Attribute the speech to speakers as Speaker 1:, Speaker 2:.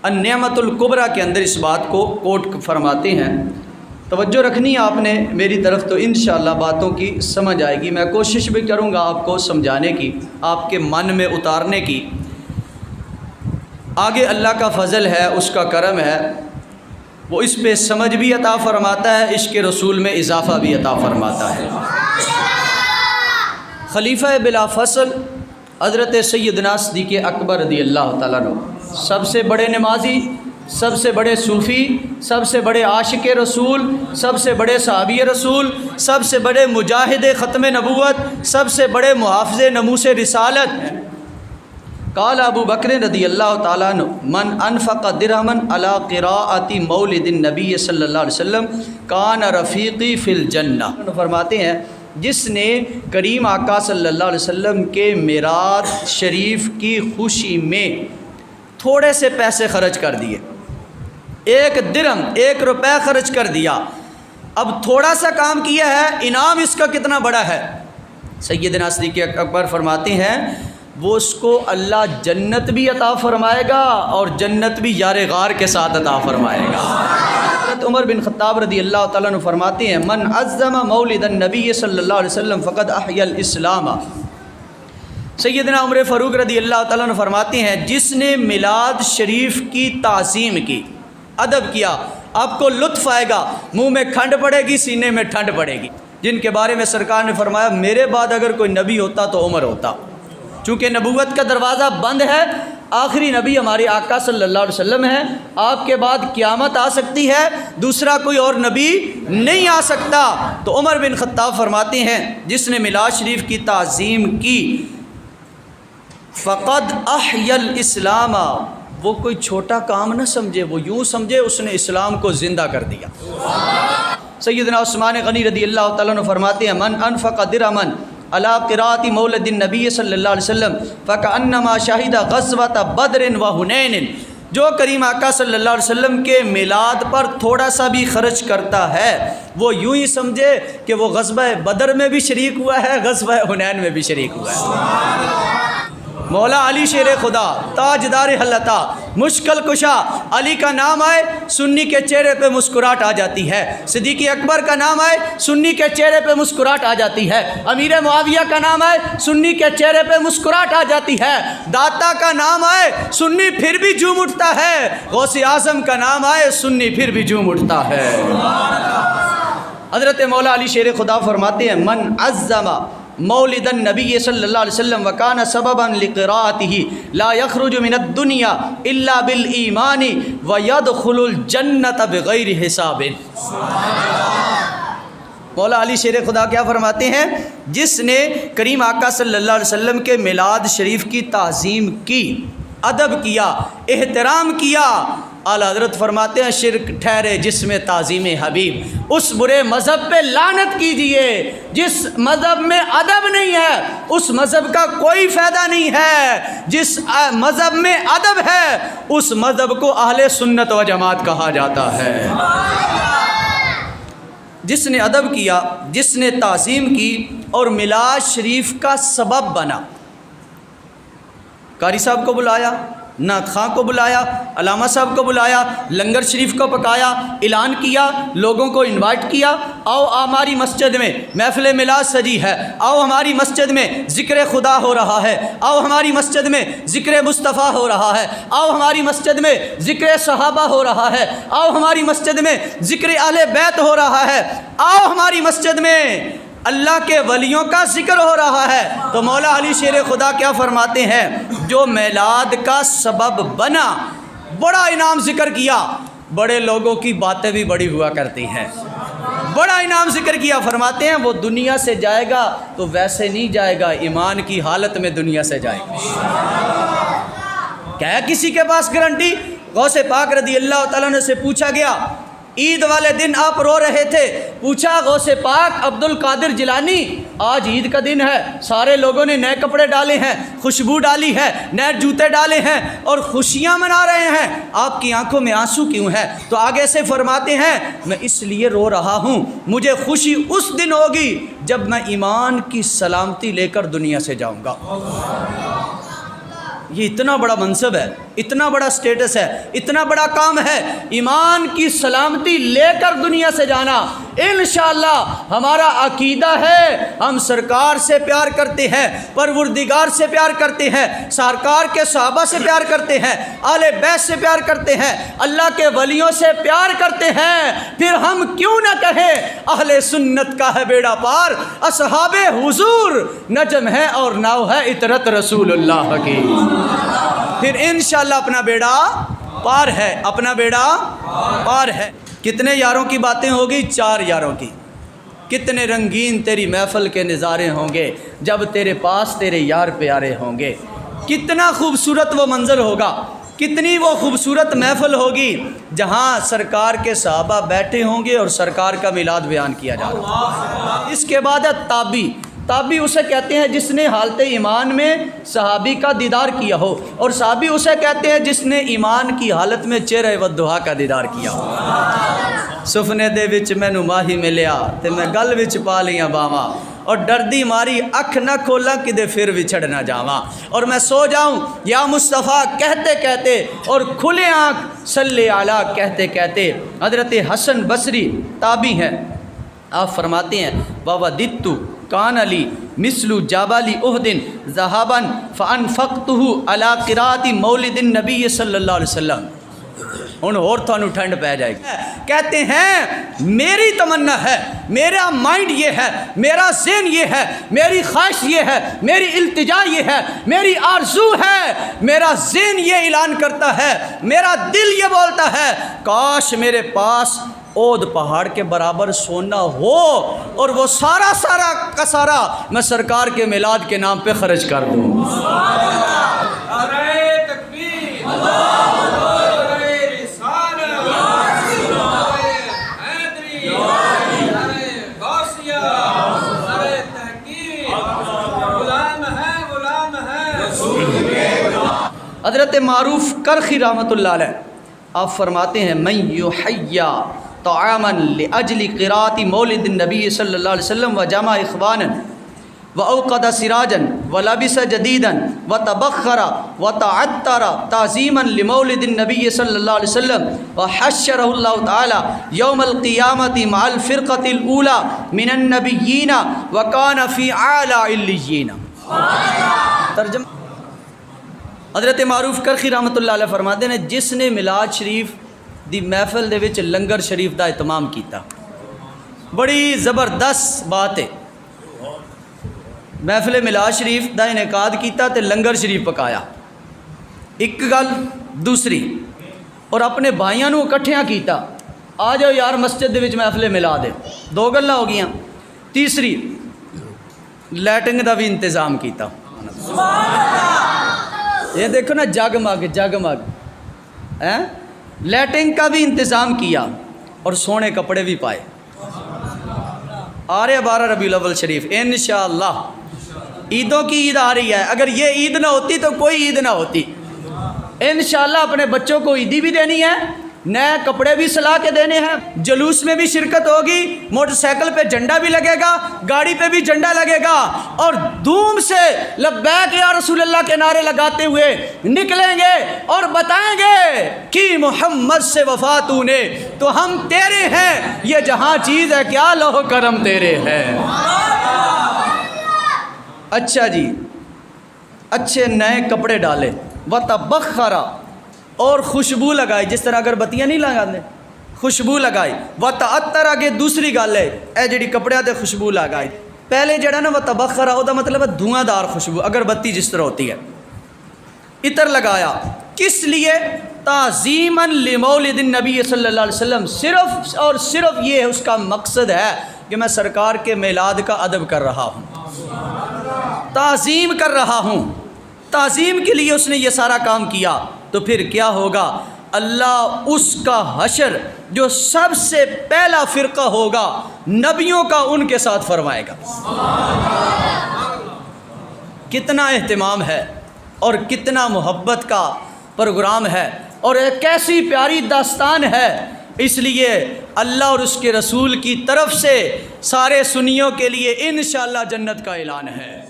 Speaker 1: النعمۃ الکبریٰ کے اندر اس بات کو کوٹ فرماتے ہیں۔ توجہ رکھنی ہے آپ نے میری طرف، تو انشاءاللہ باتوں کی سمجھ آئے گی۔ میں کوشش بھی کروں گا آپ کو سمجھانے کی، آپ کے من میں اتارنے کی۔ آگے اللہ کا فضل ہے، اس کا کرم ہے، وہ اس پہ سمجھ بھی عطا فرماتا ہے، عشق رسول میں اضافہ بھی عطا فرماتا ہے۔ خلیفہ بلا فصل حضرت سیدنا صدیق اکبر رضی اللہ تعالیٰ عنہ، سب سے بڑے نمازی، سب سے بڑے صوفی، سب سے بڑے عاشق رسول، سب سے بڑے صحابی رسول، سب سے بڑے مجاہد ختم نبوت، سب سے بڑے محافظ ناموس رسالت۔ قال ابو بکر رضی اللہ تعالیٰ عنہ من انفق درہما علی قراءۃ مولد النبی صلی اللہ علیہ وسلم کان رفیقی فی الجنہ۔ فرماتے ہیں جس نے کریم آقا صلی اللہ علیہ وسلم کے میراث شریف کی خوشی میں تھوڑے سے پیسے خرچ کر دیے، 1 درہم 1 روپے خرچ کر دیا، اب تھوڑا سا کام کیا ہے، انعام اس کا کتنا بڑا ہے۔ سیدنا صدیق اکبر فرماتے ہیں وہ اس کو اللہ جنت بھی عطا فرمائے گا اور جنت بھی یار غار کے ساتھ عطا فرمائے گا۔ حضرت عمر بن خطاب رضی اللہ تعالیٰ عنہ فرماتے ہیں من عظم مولد النبی صلی اللہ علیہ وسلم فقد احیا الاسلام۔ سیدنا عمر فاروق رضی اللہ تعالیٰ عنہ فرماتے ہیں جس نے میلاد شریف کی تعظیم کی، ادب کیا، آپ کو لطف آئے گا، منہ میں کھنڈ پڑے گی، سینے میں ٹھنڈ پڑے گی، جن کے بارے میں سرکار نے فرمایا میرے بعد اگر کوئی نبی ہوتا تو عمر ہوتا، چونکہ نبوت کا دروازہ بند ہے، آخری نبی ہمارے آقا صلی اللہ علیہ وسلم ہے، آپ کے بعد قیامت آ سکتی ہے، دوسرا کوئی اور نبی نہیں آ سکتا۔ تو عمر بن خطاب فرماتے ہیں جس نے میلاد شریف کی تعظیم کی فقد احیا الاسلام، وہ کوئی چھوٹا کام نہ سمجھے، وہ یوں سمجھے اس نے اسلام کو زندہ کر دیا۔ سیدنا عثمان غنی رضی اللہ تعالیٰ عنہ فرماتے ہیں من انفق درہما علی قراءۃ مولد النبی صلی اللہ علیہ وسلم فکأنما شہد غزوۃ بدر و حنین، جو کریم آقا صلی اللہ علیہ وسلم کے میلاد پر تھوڑا سا بھی خرچ کرتا ہے وہ یوں ہی سمجھے کہ وہ غزوہ بدر میں بھی شریک ہوا ہے، غزوہ حنین میں بھی شریک ہوا ہے۔ مولا علی شیر خدا، تاجدار حلتا، مشکل کشا، علی کا نام آئے سنی کے چہرے پہ مسکراہٹ آ جاتی ہے، صدیق اکبر کا نام آئے سنی کے چہرے پہ مسکراہٹ آ جاتی ہے، امیر معاویہ کا نام آئے سنی کے چہرے پہ مسکراہٹ آ جاتی ہے، داتا کا نام آئے سنی پھر بھی جھوم اٹھتا ہے، غوث اعظم کا نام آئے سنی پھر بھی جھوم اٹھتا ہے۔ حضرت مولا علی شیر خدا فرماتے ہیں من عظم مولد النبی صلی اللہ علیہ وسلم وکان سببا لقراءتہ لا یخرج من الدنیا الا بالایمان ویدخل الجنۃ بغیر حساب۔ مولا علی شیر خدا کیا فرماتے ہیں جس نے کریم آقا صلی اللہ علیہ وسلم کے میلاد شریف کی تعظیم کی، ادب کیا، احترام کیا، اعلیٰ حضرت فرماتے ہیں شرک ٹھہرے جس میں تعظیم حبیب، اس برے مذہب پہ لعنت کیجئے جس مذہب میں ادب نہیں ہے، اس مذہب کا کوئی فائدہ نہیں ہے، جس مذہب میں ادب ہے اس مذہب کو اہل سنت و جماعت کہا جاتا ہے۔ جس نے ادب کیا، جس نے تعظیم کی اور میلاد شریف کا سبب بنا، قاری صاحب کو بلایا، نعت خواں کو بلایا، علامہ صاحب کو بلایا، لنگر شریف کو پکایا، اعلان کیا، لوگوں کو انوائٹ کیا، آؤ ہماری مسجد میں محفل میلاد سجی ہے، آؤ ہماری مسجد میں ذکر خدا ہو رہا ہے، آؤ ہماری مسجد میں ذکر مصطفیٰ ہو رہا ہے، آؤ ہماری مسجد میں ذکر صحابہ ہو رہا ہے، آؤ ہماری مسجد میں ذکر اہل بیت ہو رہا ہے، آؤ ہماری مسجد میں اللہ کے ولیوں کا ذکر ہو رہا ہے۔ تو مولا علی شیر خدا کیا فرماتے ہیں جو میلاد کا سبب بنا، بڑا انعام ذکر کیا، بڑے لوگوں کی باتیں بھی بڑی ہوا کرتی ہیں، بڑا انعام ذکر کیا، فرماتے ہیں وہ دنیا سے جائے گا تو ویسے نہیں جائے گا، ایمان کی حالت میں دنیا سے جائے گا۔ کیا ہے کسی کے پاس گارنٹی؟ غوث پاک رضی اللہ تعالیٰ عنہ سے پوچھا گیا عید والے دن آپ رو رہے تھے، پوچھا غوث پاک عبد القادر جیلانی آج عید کا دن ہے، سارے لوگوں نے نئے کپڑے ڈالے ہیں، خوشبو ڈالی ہے، نئے جوتے ڈالے ہیں اور خوشیاں منا رہے ہیں، آپ کی آنکھوں میں آنسو کیوں ہے؟ تو آگے سے فرماتے ہیں میں اس لیے رو رہا ہوں، مجھے خوشی اس دن ہوگی جب میں ایمان کی سلامتی لے کر دنیا سے جاؤں گا۔ یہ اتنا بڑا منصب ہے، اتنا بڑا سٹیٹس ہے، اتنا بڑا کام ہے، ایمان کی سلامتی لے کر دنیا سے جانا۔ انشاءاللہ ہمارا عقیدہ ہے، ہم سرکار سے پیار کرتے ہیں، پروردگار سے پیار کرتے ہیں، سرکار کے صحابہ سے پیار کرتے ہیں، آل بیت سے پیار کرتے ہیں، اللہ کے ولیوں سے پیار کرتے ہیں، پھر ہم کیوں نہ کہیں اہل سنت کا ہے بیڑا پار، اصحاب حضور نجم ہے اور ناؤ ہے اطرت رسول اللہ کی۔ پھر انشاءاللہ اپنا بیڑا پار ہے، اپنا بیڑا پار ہے۔ کتنے یاروں کی باتیں ہوگی؟ 4 یاروں کی۔ کتنے رنگین تیری محفل کے نظارے ہوں گے جب تیرے پاس تیرے یار پیارے ہوں گے۔ کتنا خوبصورت وہ منظر ہوگا، کتنی وہ خوبصورت محفل ہوگی جہاں سرکار کے صحابہ بیٹھے ہوں گے اور سرکار کا میلاد بیان کیا جا رہا ہے۔ اس کے بعد ہے تابی۔ تابی اسے کہتے ہیں جس نے حالت ایمان میں صحابی کا دیدار کیا ہو، اور صحابی اسے کہتے ہیں جس نے ایمان کی حالت میں چہرہ ودھا کا دیدار کیا ہو۔ سفنے دے وچ مینوں ماہی ملیا تے میں گل وچ پا لیاں باواں، اور ڈردی ماری اکھ نہ کھولا کدے پھر وچھڑ نہ جاواں، اور میں سو جاؤں یا مصطفیٰ کہتے کہتے، اور کھلے آنکھ صلی علی کہتے کہتے۔ حضرت حسن بصری تابعی ہیں، آپ فرماتے ہیں وَوَدِدْتُ کان علی مثل جابل احد ذهبا فانفقته على قراءة مولد النبی صلی اللہ علیہ وسلم۔ ہن اور تھانوں ٹھنڈ پہ جائے گی۔ کہتے ہیں میری تمنا ہے، میرا مائنڈ یہ ہے، میرا ذہن یہ ہے، میری خواہش یہ ہے، میری التجا یہ ہے، میری آرزو ہے، میرا ذہن یہ اعلان کرتا ہے، میرا دل یہ بولتا ہے کاش میرے پاس اود پہاڑ کے برابر سونا ہو اور وہ سارا کا سارا میں سرکار کے میلاد کے نام پہ خرچ کر دوں۔ حضرت معروف کرخی رحمۃ اللہ علیہ آپ فرماتے ہیں من یحییٰ طعاما لاجل قراءة مولد النبی صلی اللہ علیہ وسلم وجمع اخوانا واوقد سراجا ولبس جدیدا وتبخر وتعطر تعظیما لمولد النبی صلی اللہ علیہ وسلم وحشرہ اللہ تعالی یوم القیامۃ مع الفرقۃ الاولی من النبیین وکان فی اعلی علیین۔ ترجمہ حضرت معروف کرخی رحمۃ اللہ علیہ فرماتے ہیں جس نے میلاد شریف دی محفل دے وچ لنگر شریف دا اہتمام کیتا، بڑی زبردست بات ہے، محفل میلاد شریف دا انعقاد کیتا تے لنگر شریف پکایا، ایک گل۔ دوسری، اور اپنے بھائیاں نو اکٹھیاں کیتا، آ جاؤ یار مسجد دے وچ محفل میلاد ہے، 2 گلاں ہو گیاں۔ تیسری، لیٹنگ دا بھی انتظام کیتا۔ یہ دیکھو نا جگمگ لیٹنگ کا بھی انتظام کیا اور سونے کپڑے بھی پائے۔ آ رہے 12 ربیع الاول شریف انشاءاللہ، عیدوں کی عید آ رہی ہے، اگر یہ عید نہ ہوتی تو کوئی عید نہ ہوتی۔ انشاءاللہ اپنے بچوں کو عیدی بھی دینی ہے، نئے کپڑے بھی سلا کے دینے ہیں، جلوس میں بھی شرکت ہوگی، موٹر سائیکل پہ جھنڈا بھی لگے گا، گاڑی پہ بھی جھنڈا لگے گا، اور دھوم سے لبیک یا رسول اللہ کے نعرے لگاتے ہوئے نکلیں گے اور بتائیں گے کہ محمد سے وفا تو نے تو ہم تیرے ہیں، یہ جہاں چیز ہے کیا لوہ کرم تیرے ہے۔ اچھا جی، اچھے نئے کپڑے ڈالے، وَتَبَخَّرَ اور خوشبو لگائی، جس طرح اگربتیاں نہیں لگاتے، خوشبو لگائی۔ وَتَعَطَّرَ آگے دوسری گل ہے، اے جڑی کپڑیاں تے خوشبو لگائی، پہلے جڑا نا وَتَبَخَّرَ او دا مطلب ہے دھواں دار خوشبو، اگربتی جس طرح ہوتی ہے۔ عطر لگایا، کس لیے؟ تعظیماً لمولد النبی صلی اللہ علیہ وسلم، صرف اور صرف یہ اس کا مقصد ہے کہ میں سرکار کے میلاد کا ادب کر رہا ہوں، تعظیم کر رہا ہوں، تعظیم کے لیے اس نے یہ سارا کام کیا۔ تو پھر کیا ہوگا؟ اللہ اس کا حشر جو سب سے پہلا فرقہ ہوگا نبیوں کا، ان کے ساتھ فرمائے گا۔ کتنا اہتمام ہے اور کتنا محبت کا پروگرام ہے، اور ایک کیسی پیاری داستان ہے۔ اس لیے اللہ اور اس کے رسول کی طرف سے سارے سنیوں کے لیے انشاءاللہ جنت کا اعلان ہے۔